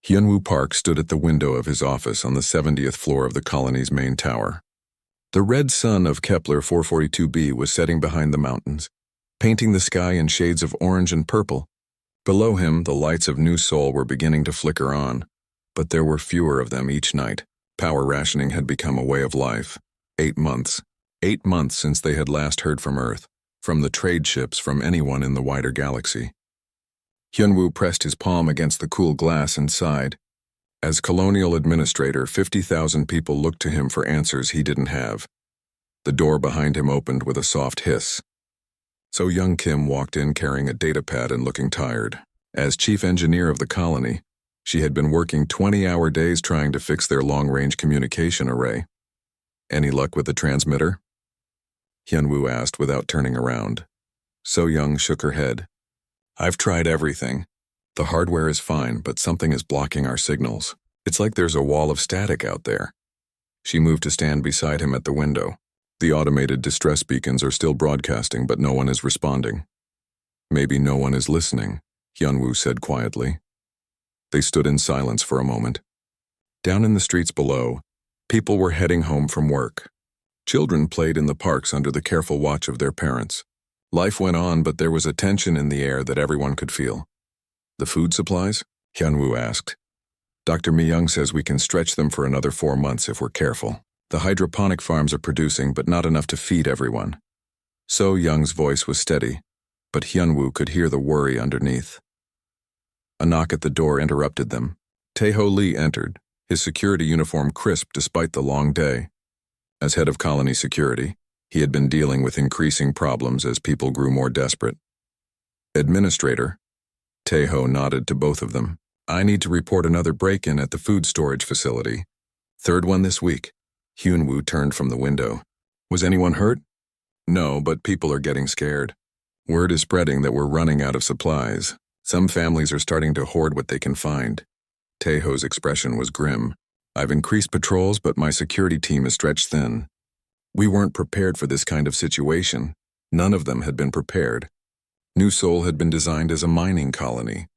Hyunwoo Park stood at the window of his office on the 70th floor of the colony's main tower. The red sun of Kepler 442b was setting behind the mountains, painting the sky in shades of orange and purple. Below him, the lights of New Seoul were beginning to flicker on, but there were fewer of them each night. Power rationing had become a way of life. 8 months. 8 months since they had last heard from Earth, from the trade ships, from anyone in the wider galaxy. Hyunwoo pressed his palm against the cool glass and sighed. As colonial administrator, 50,000 people looked to him for answers he didn't have. The door behind him opened with a soft hiss. So young Kim walked in carrying a datapad and looking tired. As chief engineer of the colony, she had been working 20-hour days trying to fix their long-range communication array. Any luck with the transmitter? Hyunwoo asked without turning around. So Young shook her head. I've tried everything. The hardware is fine, but something is blocking our signals. It's like there's a wall of static out there. She moved to stand beside him at the window. The automated distress beacons are still broadcasting, but no one is responding. Maybe no one is listening, Hyunwoo said quietly. They stood in silence for a moment. Down in the streets below, people were heading home from work. Children played in the parks under the careful watch of their parents. Life went on, but there was a tension in the air that everyone could feel. The food supplies? Hyunwoo asked. Dr. Mi-young says we can stretch them for another 4 months if we're careful. The hydroponic farms are producing, but not enough to feed everyone. So Young's voice was steady, but Hyunwoo could hear the worry underneath. A knock at the door interrupted them. Tae-ho Lee entered, his security uniform crisp despite the long day. As head of colony security, he had been dealing with increasing problems as people grew more desperate. Administrator, Tae-ho nodded to both of them. I need to report another break-in at the food storage facility. 3rd one this week. Hyunwoo turned from the window. Was anyone hurt? No, but people are getting scared. Word is spreading that we're running out of supplies. Some families are starting to hoard what they can find. Tae-ho's expression was grim. I've increased patrols, but my security team is stretched thin. We weren't prepared for this kind of situation. None of them had been prepared. New Seoul had been designed as a mining colony,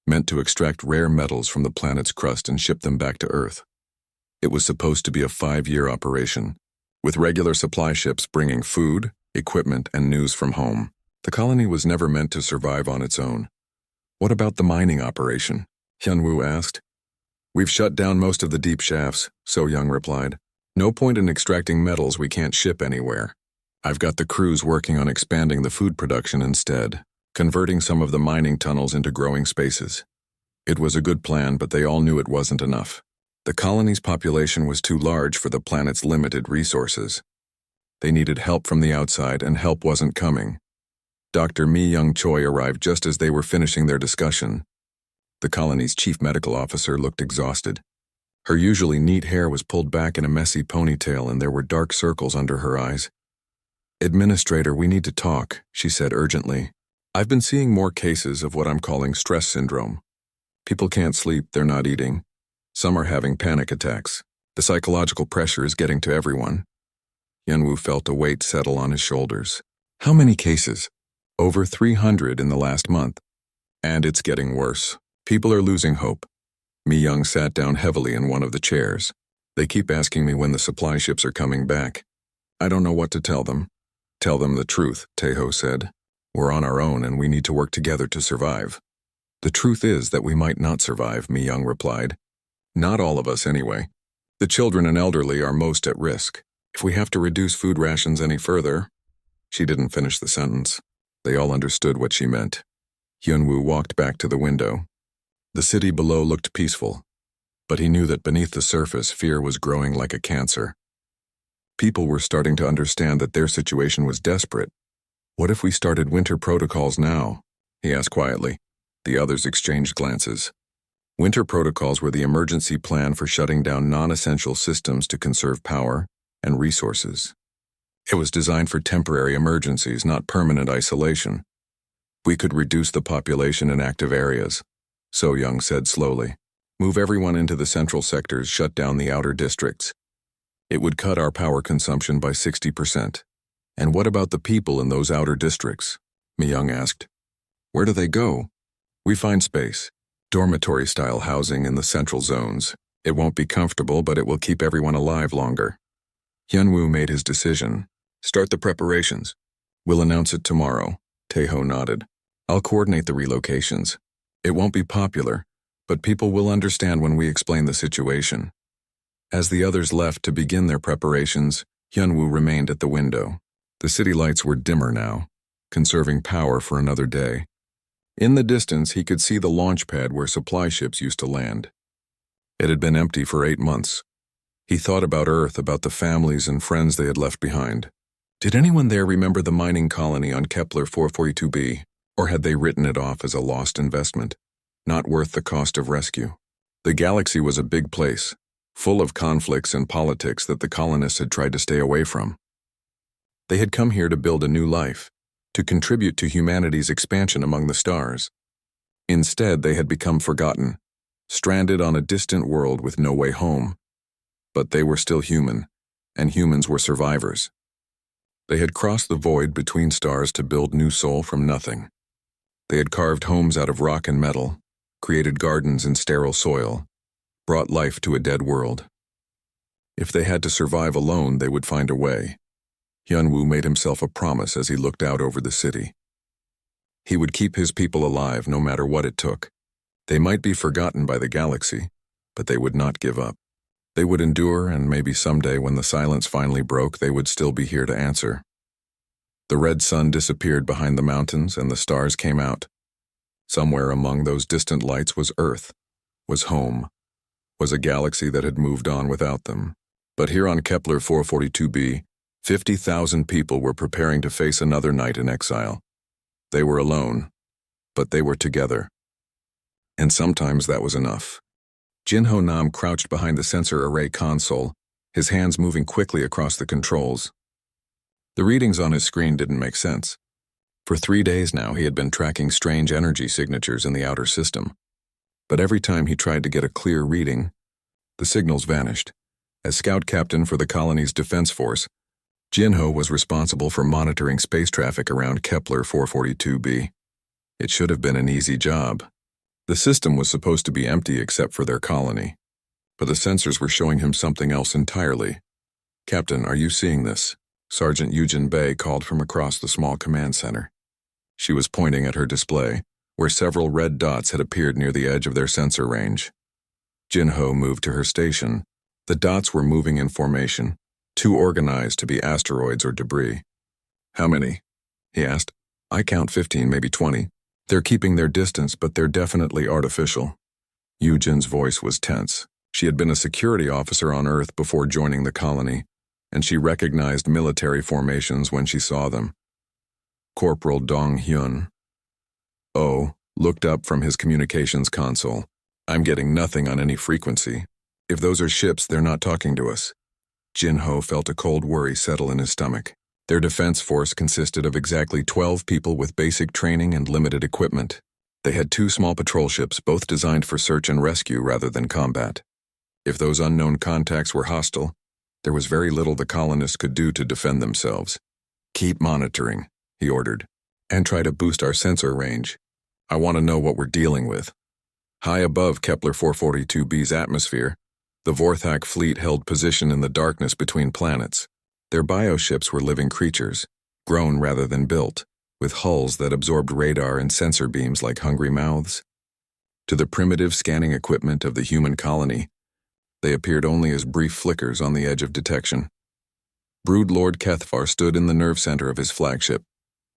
meant to extract rare metals from the planet's crust and ship them back to Earth. It was supposed to be a 5-year operation, with regular supply ships bringing food, equipment, and news from home. The colony was never meant to survive on its own. What about the mining operation? Hyunwoo asked. We've shut down most of the deep shafts, So Young replied. No point in extracting metals we can't ship anywhere. I've got the crews working on expanding the food production instead, converting some of the mining tunnels into growing spaces. It was a good plan, but they all knew it wasn't enough. The colony's population was too large for the planet's limited resources. They needed help from the outside, and help wasn't coming. Dr. Mi-young Choi arrived just as they were finishing their discussion. The colony's chief medical officer looked exhausted. Her usually neat hair was pulled back in a messy ponytail, and there were dark circles under her eyes. Administrator, we need to talk, she said urgently. I've been seeing more cases of what I'm calling stress syndrome. People can't sleep, they're not eating. Some are having panic attacks. The psychological pressure is getting to everyone. Hyunwoo felt a weight settle on his shoulders. How many cases? Over 300 in the last month. And it's getting worse. People are losing hope. Mi-young sat down heavily in one of the chairs. They keep asking me when the supply ships are coming back. I don't know what to tell them. Tell them the truth, Tae-ho said. We're on our own and we need to work together to survive. The truth is that we might not survive, Mi-young replied. Not all of us anyway. The children and elderly are most at risk. If we have to reduce food rations any further... She didn't finish the sentence. They all understood what she meant. Hyunwoo walked back to the window. The city below looked peaceful, but he knew that beneath the surface fear was growing like a cancer. People were starting to understand that their situation was desperate. What if we started winter protocols now? He asked quietly. The others exchanged glances. Winter protocols were the emergency plan for shutting down non-essential systems to conserve power and resources. It was designed for temporary emergencies, not permanent isolation. We could reduce the population in active areas, So Young said slowly. Move everyone into the central sectors, shut down the outer districts. It would cut our power consumption by 60%. And what about the people in those outer districts? Mi-young asked. Where do they go? We find space. Dormitory-style housing in the central zones. It won't be comfortable, but it will keep everyone alive longer. Hyunwoo made his decision. Start the preparations. We'll announce it tomorrow. Taeho nodded. I'll coordinate the relocations. It won't be popular, but people will understand when we explain the situation. As the others left to begin their preparations, Hyunwoo remained at the window. The city lights were dimmer now, conserving power for another day. In the distance, he could see the launch pad where supply ships used to land. It had been empty for 8 months. He thought about Earth, about the families and friends they had left behind. Did anyone there remember the mining colony on Kepler 442b, or had they written it off as a lost investment, not worth the cost of rescue? The galaxy was a big place, full of conflicts and politics that the colonists had tried to stay away from. They had come here to build a new life, to contribute to humanity's expansion among the stars. Instead, they had become forgotten, stranded on a distant world with no way home. But they were still human, and humans were survivors. They had crossed the void between stars to build new soul from nothing. They had carved homes out of rock and metal, created gardens in sterile soil, brought life to a dead world. If they had to survive alone, they would find a way. Hyunwoo made himself a promise as he looked out over the city. He would keep his people alive no matter what it took. They might be forgotten by the galaxy, but they would not give up. They would endure, and maybe someday when the silence finally broke, they would still be here to answer. The red sun disappeared behind the mountains and the stars came out. Somewhere among those distant lights was Earth, was home, was a galaxy that had moved on without them. But here on Kepler 442b, 50,000 people were preparing to face another night in exile. They were alone, but they were together. And sometimes that was enough. Jinho Nam crouched behind the sensor array console, his hands moving quickly across the controls. The readings on his screen didn't make sense. For 3 days now, he had been tracking strange energy signatures in the outer system. But every time he tried to get a clear reading, the signals vanished. As scout captain for the colony's defense force, Jinho was responsible for monitoring space traffic around Kepler 442b. It should have been an easy job. The system was supposed to be empty except for their colony, but the sensors were showing him something else entirely. "Captain, are you seeing this?" Sergeant Yujin Bei called from across the small command center. She was pointing at her display, where several red dots had appeared near the edge of their sensor range. Jinho moved to her station. The dots were moving in formation, too organized to be asteroids or debris. "How many?" he asked. "I count 15, maybe 20. They're keeping their distance, but they're definitely artificial." Yujin's voice was tense. She had been a security officer on Earth before joining the colony, and she recognized military formations when she saw them. Corporal Dong Hyun looked up from his communications console. "I'm getting nothing on any frequency. If those are ships, they're not talking to us." Jinho felt a cold worry settle in his stomach. Their defense force consisted of exactly 12 people with basic training and limited equipment. They had 2 small patrol ships, both designed for search and rescue rather than combat. If those unknown contacts were hostile, there was very little the colonists could do to defend themselves. "Keep monitoring," he ordered, "and try to boost our sensor range. I want to know what we're dealing with." High above Kepler 442b's atmosphere, the Vorthak fleet held position in the darkness between planets. Their bioships were living creatures, grown rather than built, with hulls that absorbed radar and sensor beams like hungry mouths. To the primitive scanning equipment of the human colony, they appeared only as brief flickers on the edge of detection. Brood Lord Kethvar stood in the nerve center of his flagship,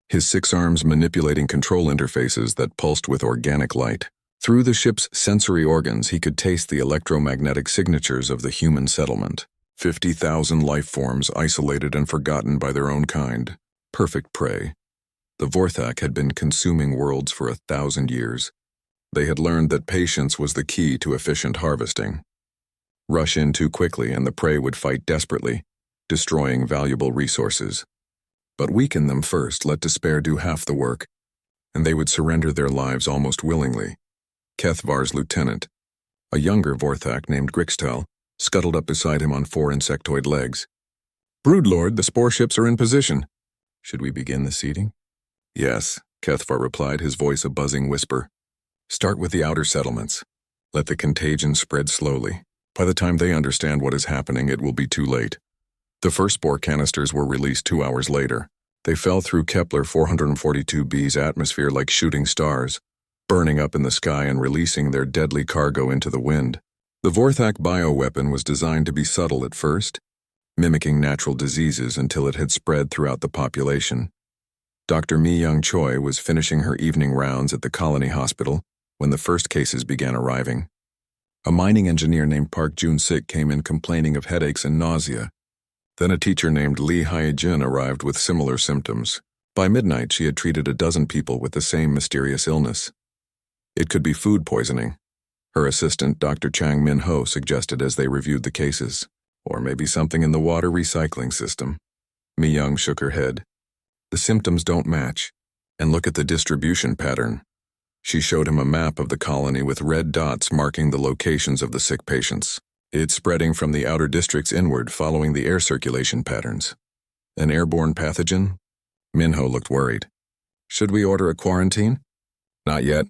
his 6 arms manipulating control interfaces that pulsed with organic light. Through the ship's sensory organs, he could taste the electromagnetic signatures of the human settlement. 50,000 life forms isolated and forgotten by their own kind. Perfect prey. The Vorthak had been consuming worlds for 1,000 years. They had learned that patience was the key to efficient harvesting. Rush in too quickly and the prey would fight desperately, destroying valuable resources. But weaken them first, let despair do half the work, and they would surrender their lives almost willingly. Kethvar's lieutenant, a younger Vorthak named Grixtel, scuttled up beside him on 4 insectoid legs. "Broodlord, the spore ships are in position. Should we begin the seeding?" "Yes," Kethvar replied, his voice a buzzing whisper. Start with the outer settlements. Let the contagion spread slowly. By the time they understand what is happening, it will be too late. The first spore canisters were released 2 hours later. They fell through Kepler 442b's atmosphere like shooting stars, burning up in the sky and releasing their deadly cargo into the wind. The Vorthak bioweapon was designed to be subtle at first, mimicking natural diseases until it had spread throughout the population. Dr. Mi-Young Choi was finishing her evening rounds at the colony hospital when the first cases began arriving. A mining engineer named Park Jun-sik came in complaining of headaches and nausea. Then a teacher named Lee Hae-jin arrived with similar symptoms. By midnight, she had treated a dozen people with the same mysterious illness. It could be food poisoning, her assistant, Dr. Chang Min-ho, suggested as they reviewed the cases. Or maybe something in the water recycling system. Mi-young shook her head. The symptoms don't match. And look at the distribution pattern. She showed him a map of the colony with red dots marking the locations of the sick patients. It's spreading from the outer districts inward, following the air circulation patterns. An airborne pathogen? Min-ho looked worried. Should we order a quarantine? Not yet.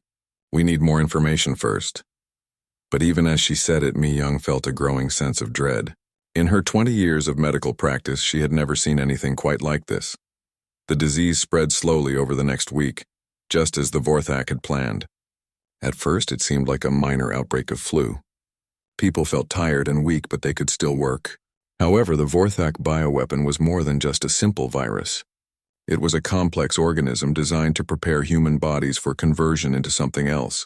We need more information first. But even as she said it, Mi-young felt a growing sense of dread. In her 20 years of medical practice, she had never seen anything quite like this. The disease spread slowly over the next week, just as the Vorthak had planned. At first, it seemed like a minor outbreak of flu. People felt tired and weak, but they could still work. However, the Vorthak bioweapon was more than just a simple virus. It was a complex organism designed to prepare human bodies for conversion into something else.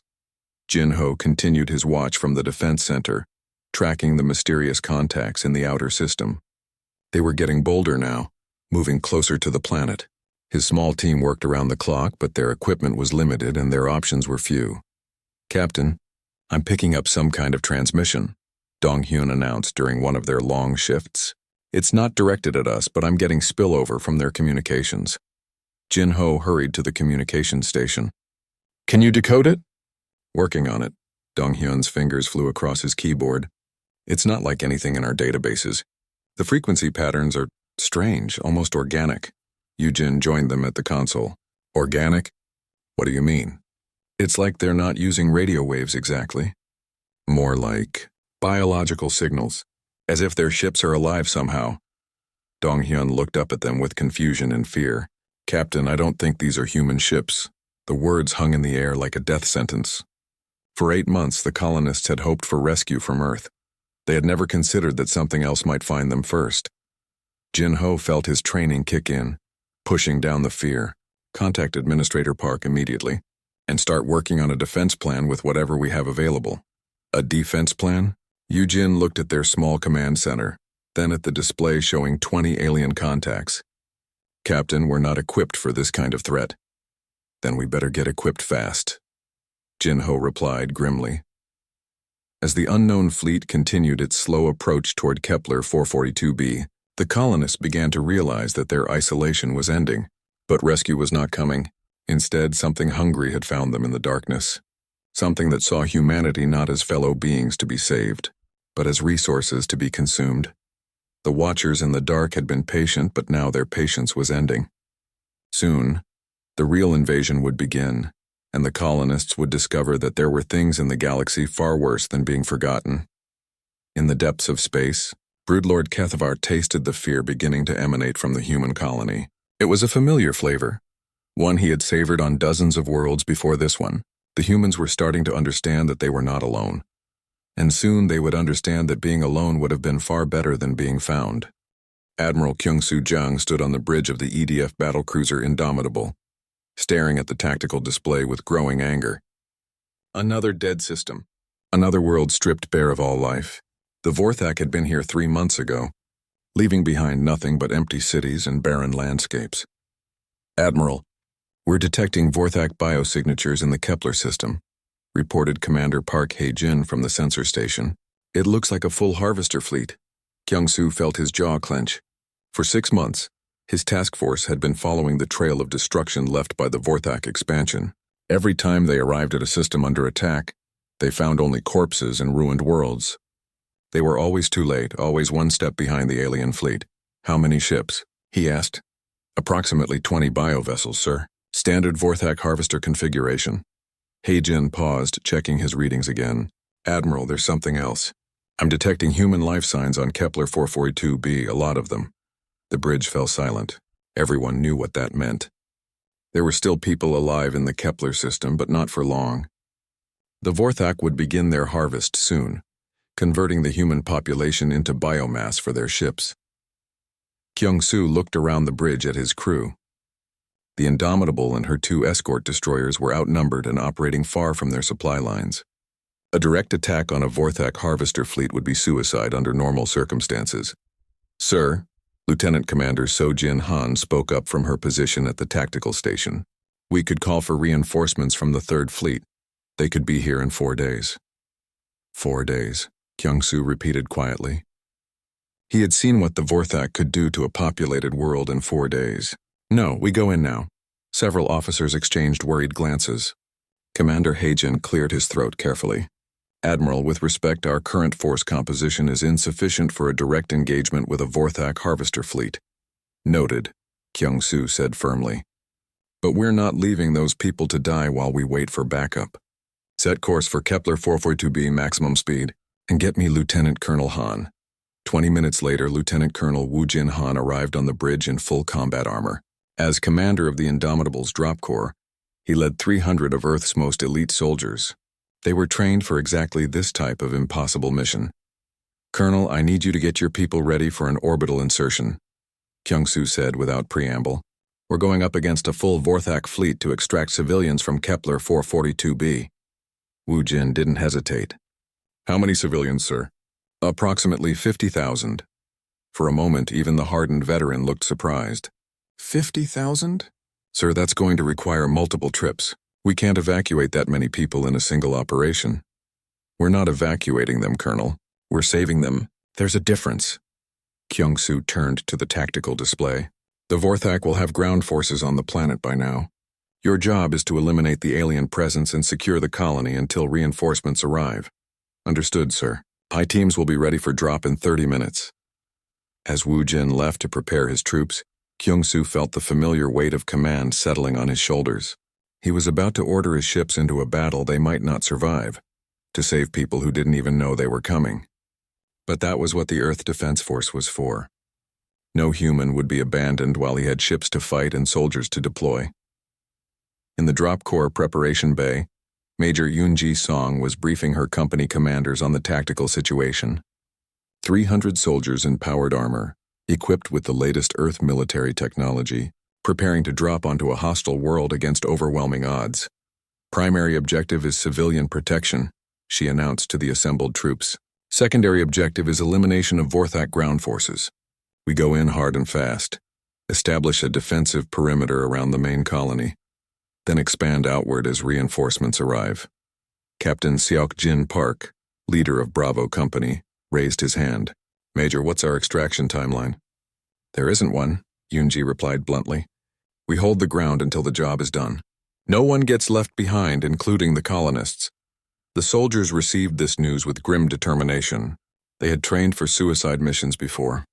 Jin-ho continued his watch from the defense center, tracking the mysterious contacts in the outer system. They were getting bolder now, moving closer to the planet. His small team worked around the clock, but their equipment was limited and their options were few. Captain, I'm picking up some kind of transmission, Dong-hyun announced during one of their long shifts. It's not directed at us, but I'm getting spillover from their communications. Jin-ho hurried to the communication station. Can you decode it? Working on it. Dong-hyun's fingers flew across his keyboard. It's not like anything in our databases. The frequency patterns are strange, almost organic. Yoo-jin joined them at the console. Organic? What do you mean? It's like they're not using radio waves exactly. More like biological signals, as if their ships are alive somehow. Dong-hyun looked up at them with confusion and fear. Captain, I don't think these are human ships. The words hung in the air like a death sentence. For 8 months, the colonists had hoped for rescue from Earth. They had never considered that something else might find them first. Jin-ho felt his training kick in, pushing down the fear. Contact Administrator Park immediately, and start working on a defense plan with whatever we have available. A defense plan? Yoo-jin looked at their small command center, then at the display showing 20 alien contacts. Captain, we're not equipped for this kind of threat. Then we better get equipped fast. Jin-ho replied grimly. As the unknown fleet continued its slow approach toward Kepler 442b, the colonists began to realize that their isolation was ending. But rescue was not coming. Instead, something hungry had found them in the darkness. Something that saw humanity not as fellow beings to be saved, but as resources to be consumed. The Watchers in the dark had been patient, but now their patience was ending. Soon, the real invasion would begin, and the colonists would discover that there were things in the galaxy far worse than being forgotten. In the depths of space, Broodlord Kethavar tasted the fear beginning to emanate from the human colony. It was a familiar flavor, one he had savored on dozens of worlds before this one. The humans were starting to understand that they were not alone. And soon they would understand that being alone would have been far better than being found. Admiral Kyung-soo Jung stood on the bridge of the EDF battlecruiser Indomitable, staring at the tactical display with growing anger. Another dead system. Another world stripped bare of all life. The Vorthak had been here 3 months ago, leaving behind nothing but empty cities and barren landscapes. Admiral, we're detecting Vorthak biosignatures in the Kepler system, reported Commander Park Hae-jin from the sensor station. It looks like a full harvester fleet. Kyung-soo felt his jaw clench. For 6 months, his task force had been following the trail of destruction left by the Vorthak expansion. Every time they arrived at a system under attack, they found only corpses and ruined worlds. They were always too late, always one step behind the alien fleet. How many ships? He asked. Approximately 20 biovessels, sir. Standard Vorthak harvester configuration. Jin paused, checking his readings again. Admiral, there's something else. I'm detecting human life signs on Kepler 442b, a lot of them. The bridge fell silent. Everyone knew what that meant. There were still people alive in the Kepler system, but not for long. The Vorthak would begin their harvest soon, converting the human population into biomass for their ships. Kyung-soo looked around the bridge at his crew. The Indomitable and her 2 escort destroyers were outnumbered and operating far from their supply lines. A direct attack on a Vorthak harvester fleet would be suicide under normal circumstances. Sir, Lieutenant Commander So-Jin Han spoke up from her position at the tactical station. We could call for reinforcements from the 3rd Fleet. They could be here in 4 days. 4 days, Kyung-soo repeated quietly. He had seen what the Vorthak could do to a populated world in 4 days. No, we go in now. Several officers exchanged worried glances. Commander Haejin cleared his throat carefully. Admiral, with respect, our current force composition is insufficient for a direct engagement with a Vorthak harvester fleet. Noted, Kyung-soo said firmly. But we're not leaving those people to die while we wait for backup. Set course for Kepler 442b maximum speed, and get me Lieutenant Colonel Han. 20 minutes later, Lieutenant Colonel Woo Jin Han arrived on the bridge in full combat armor. As commander of the Indomitable's drop corps, he led 300 of Earth's most elite soldiers. They were trained for exactly this type of impossible mission. Colonel, I need you to get your people ready for an orbital insertion, Kyung-soo said without preamble. We're going up against a full Vorthak fleet to extract civilians from Kepler 442b. Woo Jin didn't hesitate. How many civilians, sir? Approximately 50,000. For a moment, even the hardened veteran looked surprised. 50,000? Sir, that's going to require multiple trips. We can't evacuate that many people in a single operation. We're not evacuating them, Colonel. We're saving them. There's a difference. Kyung-soo turned to the tactical display. The Vorthak will have ground forces on the planet by now. Your job is to eliminate the alien presence and secure the colony until reinforcements arrive. Understood, sir. My teams will be ready for drop in 30 minutes. As Woo Jin left to prepare his troops, Kyung-soo felt the familiar weight of command settling on his shoulders. He was about to order his ships into a battle they might not survive, to save people who didn't even know they were coming. But that was what the Earth Defense Force was for. No human would be abandoned while he had ships to fight and soldiers to deploy. In the drop corps preparation bay, Major Yoon-ji Song was briefing her company commanders on the tactical situation. 300 soldiers in powered armor, equipped with the latest Earth military technology, preparing to drop onto a hostile world against overwhelming odds. Primary objective is civilian protection, she announced to the assembled troops. Secondary objective is elimination of Vorthak ground forces. We go in hard and fast, establish a defensive perimeter around the main colony, then expand outward as reinforcements arrive. Captain Seok-jin Park, leader of Bravo Company, raised his hand. Major, what's our extraction timeline? There isn't one, Yoon-ji replied bluntly. We hold the ground until the job is done. No one gets left behind, including the colonists. The soldiers received this news with grim determination. They had trained for suicide missions before,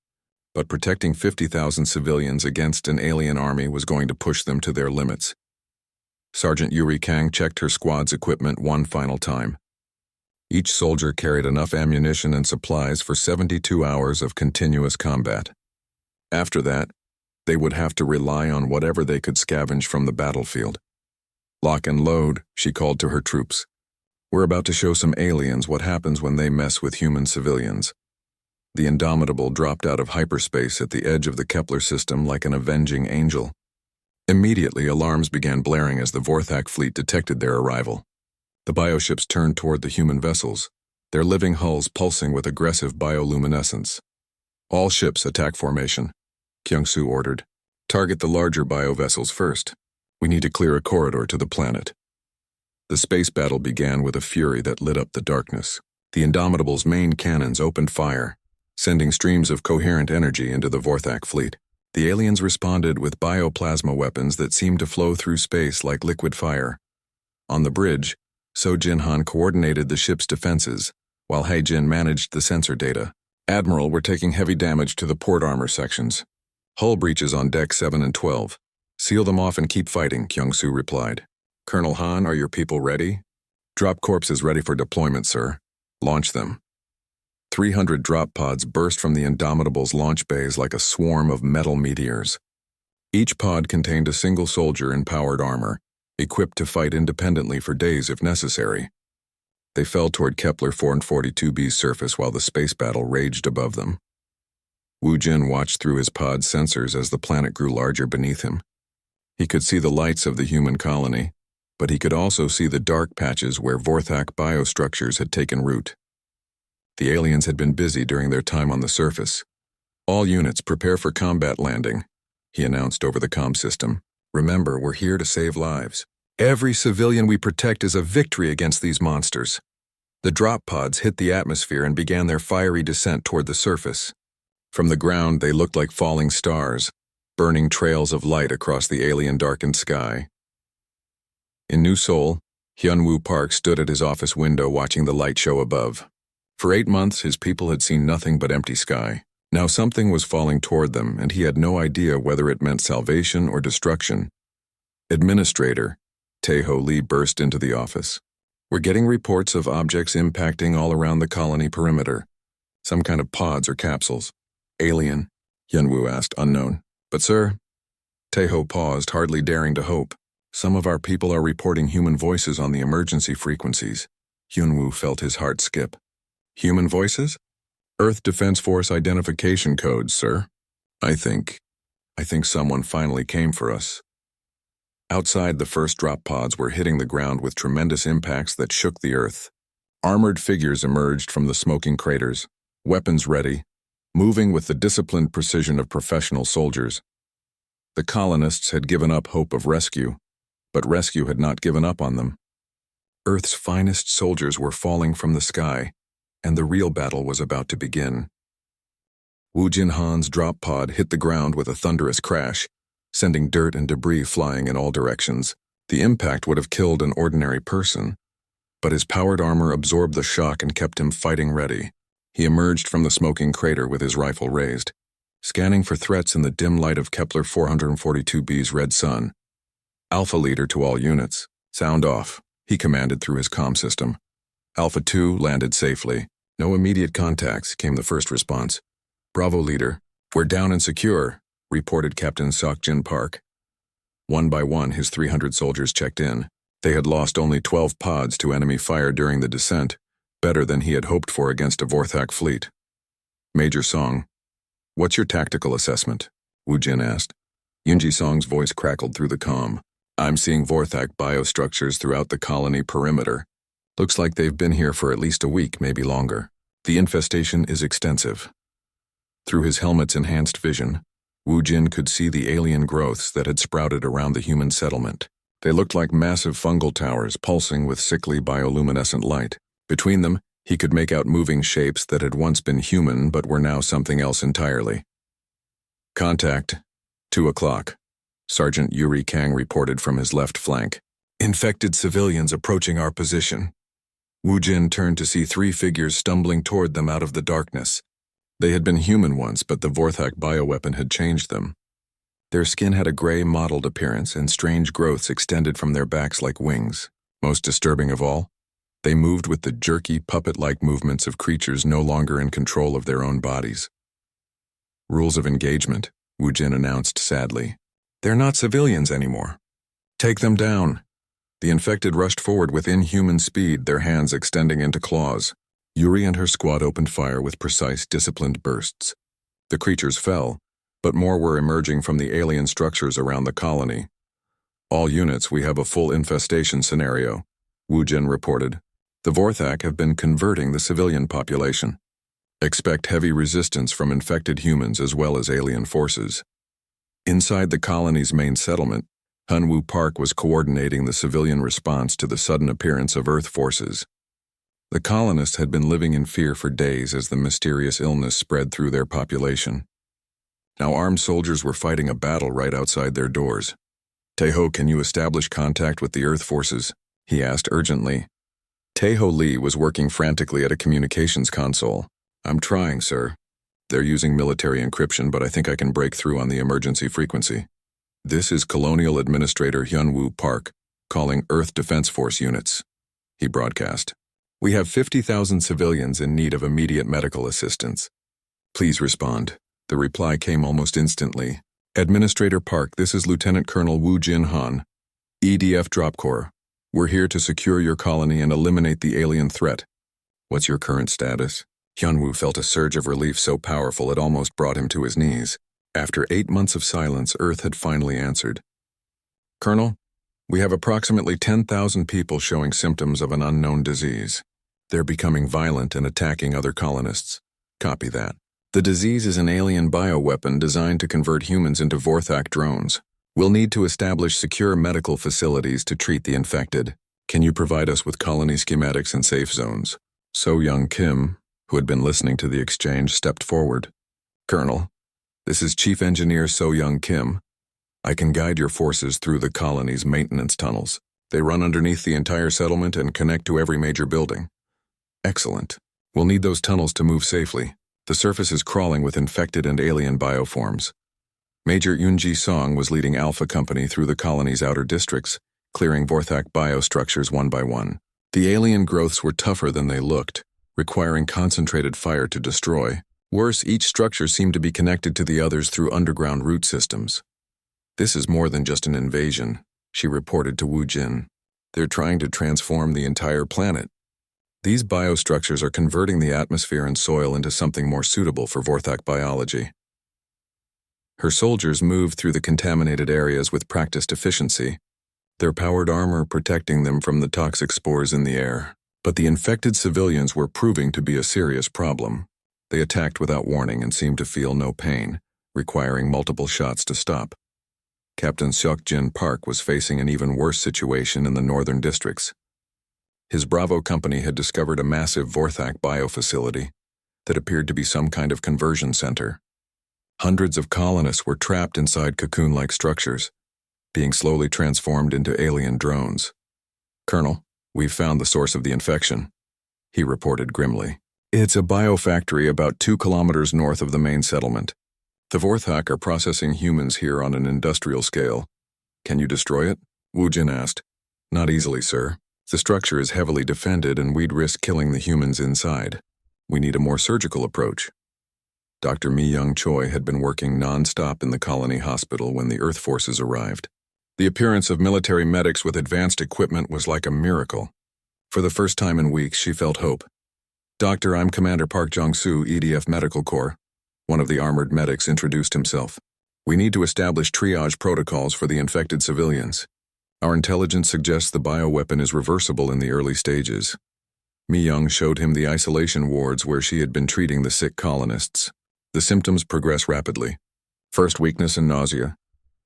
but protecting 50,000 civilians against an alien army was going to push them to their limits. Sergeant Yuri Kang checked her squad's equipment one final time. Each soldier carried enough ammunition and supplies for 72 hours of continuous combat. After that, they would have to rely on whatever they could scavenge from the battlefield. Lock and load, she called to her troops. We're about to show some aliens what happens when they mess with human civilians. The Indomitable dropped out of hyperspace at the edge of the Kepler system like an avenging angel. Immediately, alarms began blaring as the Vorthak fleet detected their arrival. The bioships turned toward the human vessels, their living hulls pulsing with aggressive bioluminescence. All ships attack formation, Kyung-soo ordered. Target the larger biovessels first. We need to clear a corridor to the planet. The space battle began with a fury that lit up the darkness. The Indomitable's main cannons opened fire, sending streams of coherent energy into the Vorthak fleet. The aliens responded with bioplasma weapons that seemed to flow through space like liquid fire. On the bridge, So Jin-han coordinated the ship's defenses, while Hae-jin managed the sensor data. Admiral, we're taking heavy damage to the port armor sections. Hull breaches on deck 7 and 12. Seal them off and keep fighting, Kyung-soo replied. Colonel Han, are your people ready? Drop corpses ready for deployment, sir. Launch them. 300 drop pods burst from the Indomitable's launch bays like a swarm of metal meteors. Each pod contained a single soldier in powered armor, equipped to fight independently for days if necessary. They fell toward Kepler 442b's surface while the space battle raged above them. Wu Jin watched through his pod's sensors as the planet grew larger beneath him. He could see the lights of the human colony, but he could also see the dark patches where Vorthak biostructures had taken root. The aliens had been busy during their time on the surface. All units prepare for combat landing, he announced over the comm system. Remember, we're here to save lives. Every civilian we protect is a victory against these monsters. The drop pods hit the atmosphere and began their fiery descent toward the surface. From the ground, they looked like falling stars, burning trails of light across the alien-darkened sky. In New Seoul, Hyun-Woo Park stood at his office window watching the light show above. For 8 months, his people had seen nothing but empty sky. Now something was falling toward them, and he had no idea whether it meant salvation or destruction. Administrator Tae-ho Lee burst into the office. We're getting reports of objects impacting all around the colony perimeter. Some kind of pods or capsules. Alien? Hyun-Woo asked, unknown. But sir, Tae-ho paused, hardly daring to hope. Some of our people are reporting human voices on the emergency frequencies. Hyun-Woo felt his heart skip. Human voices? Earth Defense Force identification codes, sir. I think someone finally came for us. Outside, the first drop pods were hitting the ground with tremendous impacts that shook the earth. Armored figures emerged from the smoking craters, weapons ready, moving with the disciplined precision of professional soldiers. The colonists had given up hope of rescue, but rescue had not given up on them. Earth's finest soldiers were falling from the sky, and the real battle was about to begin. Wu Jin-han's drop pod hit the ground with a thunderous crash, sending dirt and debris flying in all directions. The impact would have killed an ordinary person, but his powered armor absorbed the shock and kept him fighting ready. He emerged from the smoking crater with his rifle raised, scanning for threats in the dim light of Kepler 442b's red sun. Alpha leader to all units, sound off, he commanded through his comm system. Alpha 2 landed safely. No immediate contacts, came the first response. Bravo leader, we're down and secure, reported Captain Sok-Jin Park. One by one, his 300 soldiers checked in. They had lost only 12 pods to enemy fire during the descent, better than he had hoped for against a Vorthak fleet. Major Song, what's your tactical assessment? Wu Jin asked. Yunji Song's voice crackled through the comm. I'm seeing Vorthak biostructures throughout the colony perimeter. Looks like they've been here for at least a week, maybe longer. The infestation is extensive. Through his helmet's enhanced vision, Wu Jin could see the alien growths that had sprouted around the human settlement. They looked like massive fungal towers pulsing with sickly bioluminescent light. Between them, he could make out moving shapes that had once been human but were now something else entirely. Contact, 2 o'clock. Sergeant Yuri Kang reported from his left flank. Infected civilians approaching our position. Wu Jin turned to see 3 figures stumbling toward them out of the darkness. They had been human once, but the Vorthak bioweapon had changed them. Their skin had a gray mottled appearance, and strange growths extended from their backs like wings. Most disturbing of all, they moved with the jerky, puppet-like movements of creatures no longer in control of their own bodies. Rules of engagement, Wu Jin announced sadly. They're not civilians anymore. Take them down. The infected rushed forward with inhuman speed, their hands extending into claws. Yuri and her squad opened fire with precise, disciplined bursts. The creatures fell, but more were emerging from the alien structures around the colony. All units, we have a full infestation scenario, Wu Jin reported. The Vorthak have been converting the civilian population. Expect heavy resistance from infected humans as well as alien forces. Inside the colony's main settlement, Hyun-Woo Park was coordinating the civilian response to the sudden appearance of Earth forces. The colonists had been living in fear for days as the mysterious illness spread through their population. Now armed soldiers were fighting a battle right outside their doors. Tae-ho, can you establish contact with the Earth forces? He asked urgently. Tae-ho Lee was working frantically at a communications console. I'm trying, sir. They're using military encryption, but I think I can break through on the emergency frequency. This is Colonial Administrator Hyun-Woo Park, calling Earth Defense Force units. he broadcast. "We have 50,000 civilians in need of immediate medical assistance. Please respond." The reply came almost instantly. "Administrator Park, this is Lieutenant Colonel Wu Jin Han, EDF Drop Corps. We're here to secure your colony and eliminate the alien threat. What's your current status?" Hyunwoo felt a surge of relief so powerful it almost brought him to his knees. After 8 months of silence, Earth had finally answered. "Colonel, we have approximately 10,000 people showing symptoms of an unknown disease. They're becoming violent and attacking other colonists." "Copy that. The disease is an alien bioweapon designed to convert humans into Vorthak drones. We'll need to establish secure medical facilities to treat the infected. Can you provide us with colony schematics and safe zones?" So Young Kim, who had been listening to the exchange, stepped forward. "Colonel, this is Chief Engineer So Young Kim. I can guide your forces through the colony's maintenance tunnels. They run underneath the entire settlement and connect to every major building." "Excellent. We'll need those tunnels to move safely. The surface is crawling with infected and alien bioforms." Major Yoonji Song was leading Alpha Company through the colony's outer districts, clearing Vorthak biostructures one by one. The alien growths were tougher than they looked, requiring concentrated fire to destroy. Worse, each structure seemed to be connected to the others through underground root systems. "This is more than just an invasion," she reported to Wu Jin. "They're trying to transform the entire planet. These biostructures are converting the atmosphere and soil into something more suitable for Vorthak biology." Her soldiers moved through the contaminated areas with practiced efficiency, their powered armor protecting them from the toxic spores in the air. But the infected civilians were proving to be a serious problem. They attacked without warning and seemed to feel no pain, requiring multiple shots to stop. Captain Seok-jin Park was facing an even worse situation in the northern districts. His Bravo company had discovered a massive Vorthak biofacility that appeared to be some kind of conversion center. Hundreds of colonists were trapped inside cocoon-like structures, being slowly transformed into alien drones. "Colonel, we've found the source of the infection," he reported grimly. "It's a biofactory about 2 kilometers north of the main settlement. The Vorthak are processing humans here on an industrial scale. Can you destroy it?" Wu Jin asked. "Not easily, sir. The structure is heavily defended and we'd risk killing the humans inside. We need a more surgical approach." Dr. Mi Young Choi had been working non-stop in the colony hospital when the Earth forces arrived. The appearance of military medics with advanced equipment was like a miracle. For the first time in weeks, she felt hope. "Doctor, I'm Commander Park Jong-soo, EDF Medical Corps." One of the armored medics introduced himself. "We need to establish triage protocols for the infected civilians. Our intelligence suggests the bioweapon is reversible in the early stages." Mi Young showed him the isolation wards where she had been treating the sick colonists. The symptoms progress rapidly. First weakness and nausea,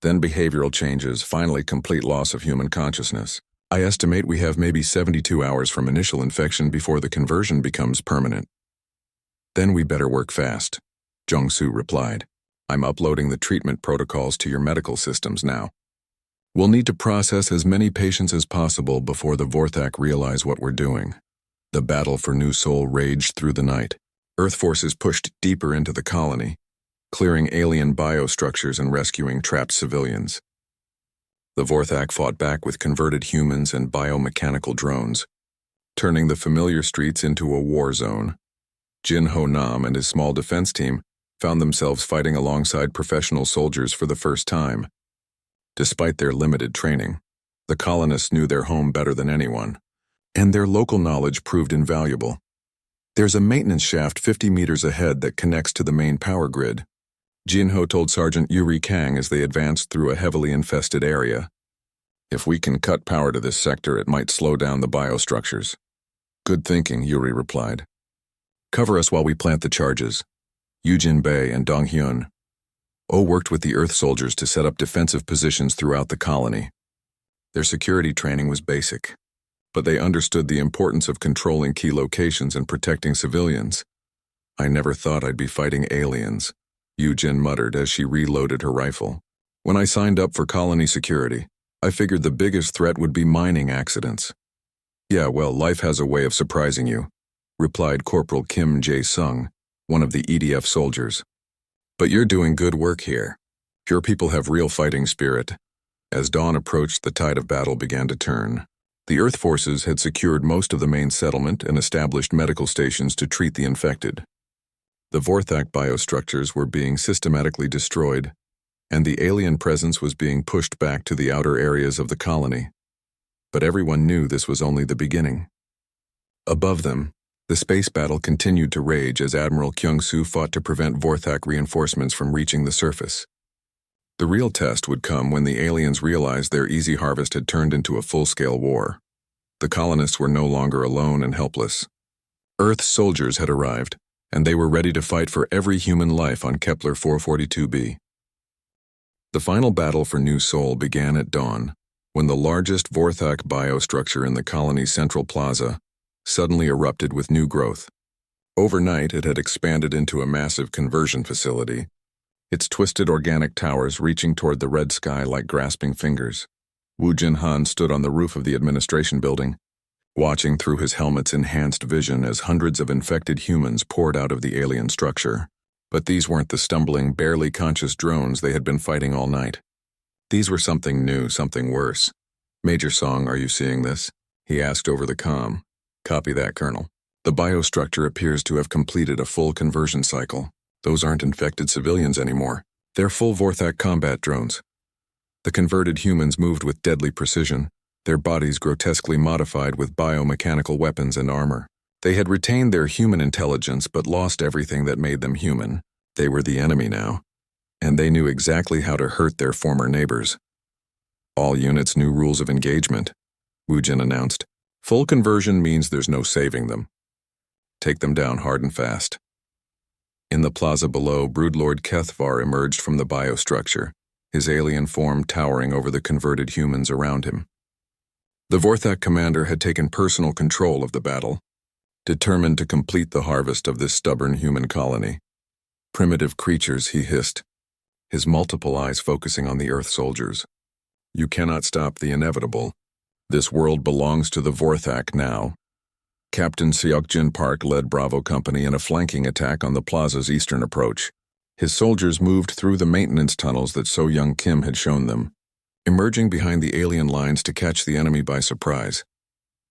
then behavioral changes, finally complete loss of human consciousness. "I estimate we have maybe 72 hours from initial infection before the conversion becomes permanent." "Then we better work fast," Jong-soo replied. "I'm uploading the treatment protocols to your medical systems now. We'll need to process as many patients as possible before the Vorthak realize what we're doing." The battle for New Seoul raged through the night. Earth forces pushed deeper into the colony, clearing alien biostructures and rescuing trapped civilians. The Vorthak fought back with converted humans and biomechanical drones, turning the familiar streets into a war zone. Jin Ho Nam and his small defense team found themselves fighting alongside professional soldiers for the first time. Despite their limited training, the colonists knew their home better than anyone, and their local knowledge proved invaluable. "There's a maintenance shaft 50 meters ahead that connects to the main power grid," Jin-ho told Sergeant Yuri Kang as they advanced through a heavily infested area. "If we can cut power to this sector, it might slow down the biostructures." "Good thinking," Yuri replied. "Cover us while we plant the charges." Yoojin Bae and Dong Hyun worked with the Earth soldiers to set up defensive positions throughout the colony. Their security training was basic, but they understood the importance of controlling key locations and protecting civilians. "I never thought I'd be fighting aliens," Yoojin muttered as she reloaded her rifle. "When I signed up for colony security, I figured the biggest threat would be mining accidents." "Yeah, well, life has a way of surprising you," replied Corporal Kim Jae-sung, one of the EDF soldiers. "But you're doing good work here. Your people have real fighting spirit." As dawn approached, the tide of battle began to turn. The Earth forces had secured most of the main settlement and established medical stations to treat the infected. The Vorthak biostructures were being systematically destroyed, and the alien presence was being pushed back to the outer areas of the colony. But everyone knew this was only the beginning. Above them, the space battle continued to rage as Admiral Kyung-soo fought to prevent Vorthak reinforcements from reaching the surface. The real test would come when the aliens realized their easy harvest had turned into a full-scale war. The colonists were no longer alone and helpless. Earth's soldiers had arrived, and they were ready to fight for every human life on Kepler 442b. The final battle for New Sol began at dawn, when the largest Vorthak biostructure in the colony's central plaza suddenly erupted with new growth. Overnight, it had expanded into a massive conversion facility, its twisted organic towers reaching toward the red sky like grasping fingers. Woo Jin-han stood on the roof of the administration building, watching through his helmet's enhanced vision as hundreds of infected humans poured out of the alien structure. But these weren't the stumbling, barely conscious drones they had been fighting all night. These were something new, something worse. "Major Song, are you seeing this?" he asked over the comm. "Copy that, Colonel. The biostructure appears to have completed a full conversion cycle. Those aren't infected civilians anymore. They're full Vorthak combat drones." The converted humans moved with deadly precision, their bodies grotesquely modified with biomechanical weapons and armor. They had retained their human intelligence but lost everything that made them human. They were the enemy now, and they knew exactly how to hurt their former neighbors. "All units, new rules of engagement," Woo Jin announced. "Full conversion means there's no saving them. Take them down hard and fast." In the plaza below, Broodlord Kethvar emerged from the biostructure, his alien form towering over the converted humans around him. The Vorthak commander had taken personal control of the battle, determined to complete the harvest of this stubborn human colony. "Primitive creatures," he hissed, his multiple eyes focusing on the Earth soldiers. "You cannot stop the inevitable. This world belongs to the Vorthak now." Captain Seokjin Park led Bravo Company in a flanking attack on the plaza's eastern approach. His soldiers moved through the maintenance tunnels that So Young Kim had shown them, emerging behind the alien lines to catch the enemy by surprise.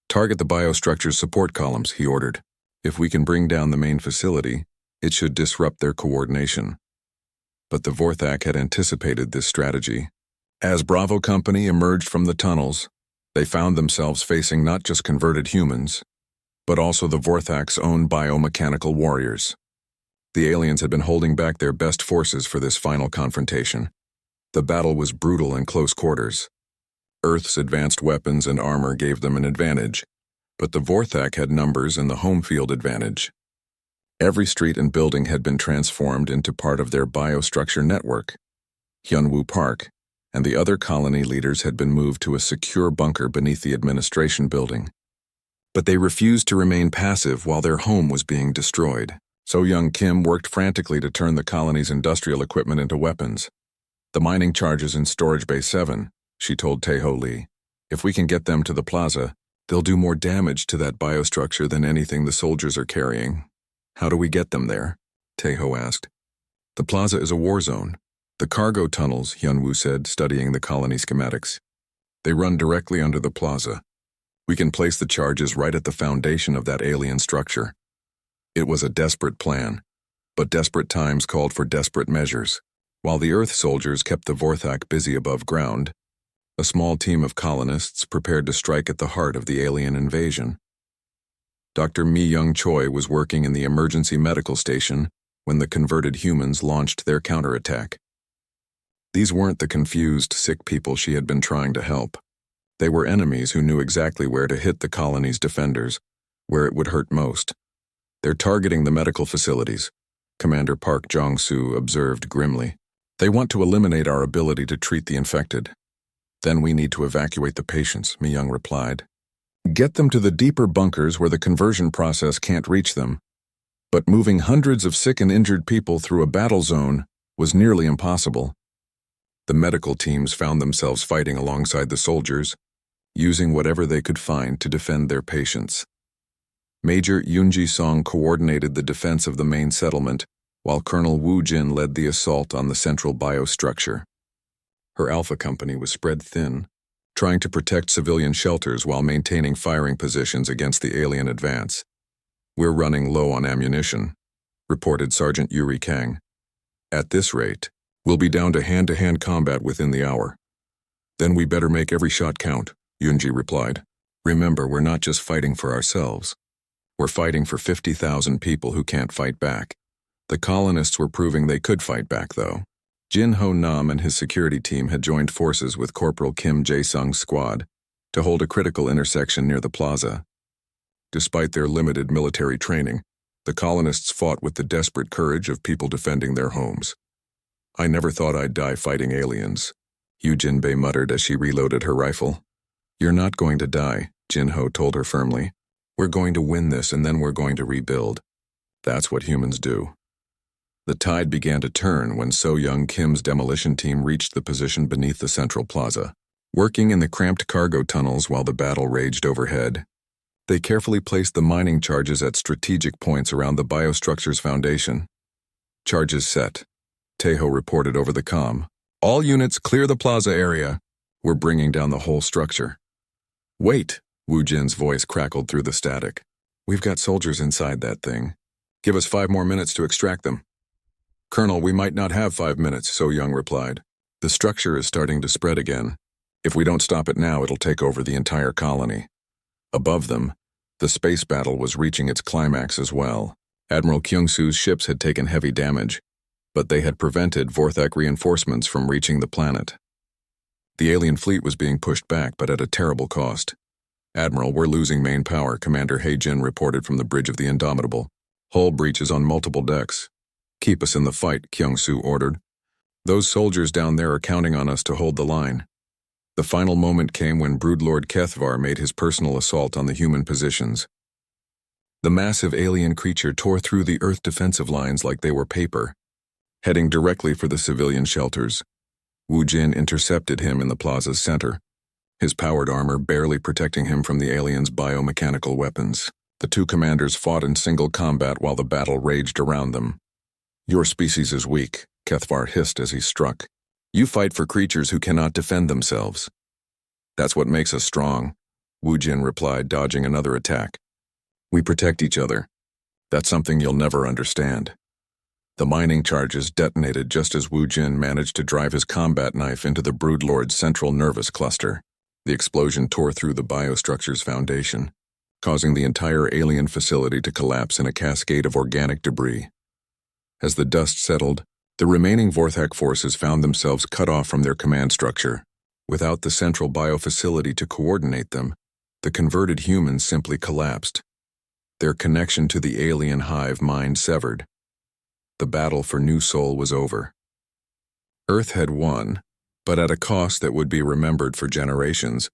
"Target the biostructure's support columns," he ordered. "If we can bring down the main facility, it should disrupt their coordination." But the Vorthak had anticipated this strategy. As Bravo Company emerged from the tunnels, they found themselves facing not just converted humans, but also the Vorthak's own biomechanical warriors. The aliens had been holding back their best forces for this final confrontation. The battle was brutal in close quarters. Earth's advanced weapons and armor gave them an advantage, but the Vorthak had numbers and the home field advantage. Every street and building had been transformed into part of their biostructure network. Hyunwoo Park and the other colony leaders had been moved to a secure bunker beneath the administration building. But they refused to remain passive while their home was being destroyed. So Young Kim worked frantically to turn the colony's industrial equipment into weapons. "The mining charges in Storage Bay 7, she told Taeho Lee. "If we can get them to the plaza, they'll do more damage to that biostructure than anything the soldiers are carrying." "How do we get them there?" Taeho asked. "The plaza is a war zone. The cargo tunnels," Hyunwoo said, studying the colony schematics. "They run directly under the plaza. We can place the charges right at the foundation of that alien structure." It was a desperate plan, but desperate times called for desperate measures. While the Earth soldiers kept the Vorthak busy above ground, a small team of colonists prepared to strike at the heart of the alien invasion. Dr. Mi Young Choi was working in the emergency medical station when the converted humans launched their counterattack. These weren't the confused, sick people she had been trying to help. They were enemies who knew exactly where to hit the colony's defenders, where it would hurt most. "They're targeting the medical facilities," Commander Park Jong-soo observed grimly. "They want to eliminate our ability to treat the infected." "Then we need to evacuate the patients," Mi Young replied. "Get them to the deeper bunkers where the conversion process can't reach them." But moving hundreds of sick and injured people through a battle zone was nearly impossible. The medical teams found themselves fighting alongside the soldiers, using whatever they could find to defend their patients. Major Yoon Ji-song coordinated the defense of the main settlement, while Colonel Woo Jin led the assault on the central biostructure. Her Alpha Company was spread thin, trying to protect civilian shelters while maintaining firing positions against the alien advance. "We're running low on ammunition," reported Sergeant Yuri Kang. "At this rate, we'll be down to hand-to-hand combat within the hour." "Then we better make every shot count," Yunji replied. "Remember, we're not just fighting for ourselves. We're fighting for 50,000 people who can't fight back." The colonists were proving they could fight back, though. Jin Ho Nam and his security team had joined forces with Corporal Kim Jae-sung's squad to hold a critical intersection near the plaza. Despite their limited military training, the colonists fought with the desperate courage of people defending their homes. "I never thought I'd die fighting aliens," Yu Jinbei muttered as she reloaded her rifle. "You're not going to die," Jin Ho told her firmly. "We're going to win this, and then we're going to rebuild. That's what humans do." The tide began to turn when So Young Kim's demolition team reached the position beneath the central plaza. Working in the cramped cargo tunnels while the battle raged overhead, they carefully placed the mining charges at strategic points around the biostructure's foundation. "Charges set," Tejo reported over the comm. "All units clear the plaza area. We're bringing down the whole structure." "Wait," Wu Jin's voice crackled through the static. "We've got soldiers inside that thing. Give us 5 more minutes to extract them." "Colonel, we might not have 5 minutes," So Young replied. "The structure is starting to spread again. If we don't stop it now, it'll take over the entire colony." Above them, the space battle was reaching its climax as well. Admiral Kyung-soo's ships had taken heavy damage, but they had prevented Vorthak reinforcements from reaching the planet. The alien fleet was being pushed back, but at a terrible cost. "Admiral, we're losing main power," Commander He-jin reported from the bridge of the Indomitable. "Hull breaches on multiple decks." "Keep us in the fight," Kyung-soo ordered. "Those soldiers down there are counting on us to hold the line." The final moment came when Broodlord Kethvar made his personal assault on the human positions. The massive alien creature tore through the Earth defensive lines like they were paper, heading directly for the civilian shelters. Wu Jin intercepted him in the plaza's center, his powered armor barely protecting him from the alien's biomechanical weapons. The two commanders fought in single combat while the battle raged around them. "Your species is weak," Kethvar hissed as he struck. "You fight for creatures who cannot defend themselves." "That's what makes us strong," Wu Jin replied, dodging another attack. "We protect each other. That's something you'll never understand." The mining charges detonated just as Wu Jin managed to drive his combat knife into the Broodlord's central nervous cluster. The explosion tore through the biostructure's foundation, causing the entire alien facility to collapse in a cascade of organic debris. As the dust settled, the remaining Vorthak forces found themselves cut off from their command structure. Without the central biofacility to coordinate them, the converted humans simply collapsed, their connection to the alien hive mind severed. The battle for New Sol was over. Earth had won, but at a cost that would be remembered for generations.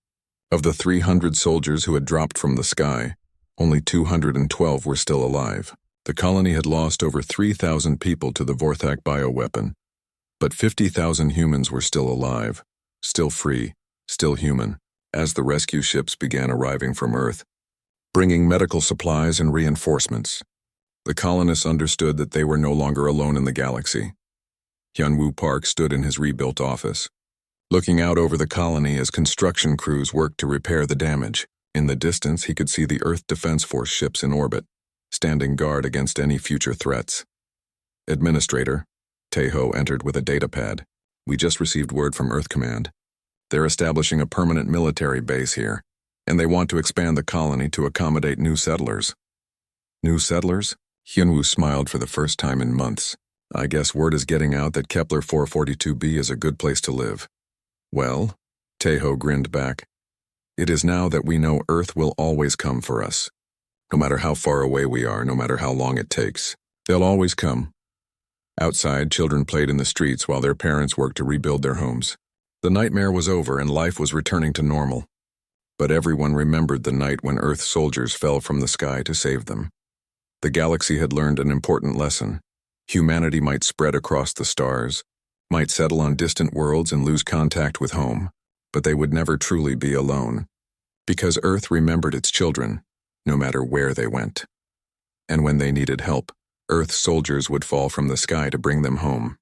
Of the 300 soldiers who had dropped from the sky, only 212 were still alive. The colony had lost over 3,000 people to the Vorthak bioweapon, but 50,000 humans were still alive, still free, still human, as the rescue ships began arriving from Earth, bringing medical supplies and reinforcements. The colonists understood that they were no longer alone in the galaxy. Hyunwoo Park stood in his rebuilt office, looking out over the colony as construction crews worked to repair the damage. In the distance, he could see the Earth Defense Force ships in orbit, standing guard against any future threats. "Administrator," Tejo entered with a datapad. "We just received word from Earth Command. They're establishing a permanent military base here, and they want to expand the colony to accommodate new settlers." "New settlers?" Hyunwoo smiled for the first time in months. "I guess word is getting out that Kepler 442b is a good place to live." "Well," Tejo grinned back, "it is now that we know Earth will always come for us. No matter how far away we are, no matter how long it takes, they'll always come." Outside, children played in the streets while their parents worked to rebuild their homes. The nightmare was over and life was returning to normal. But everyone remembered the night when Earth soldiers fell from the sky to save them. The galaxy had learned an important lesson. Humanity might spread across the stars, might settle on distant worlds and lose contact with home, but they would never truly be alone. Because Earth remembered its children, no matter where they went. And when they needed help, Earth soldiers would fall from the sky to bring them home.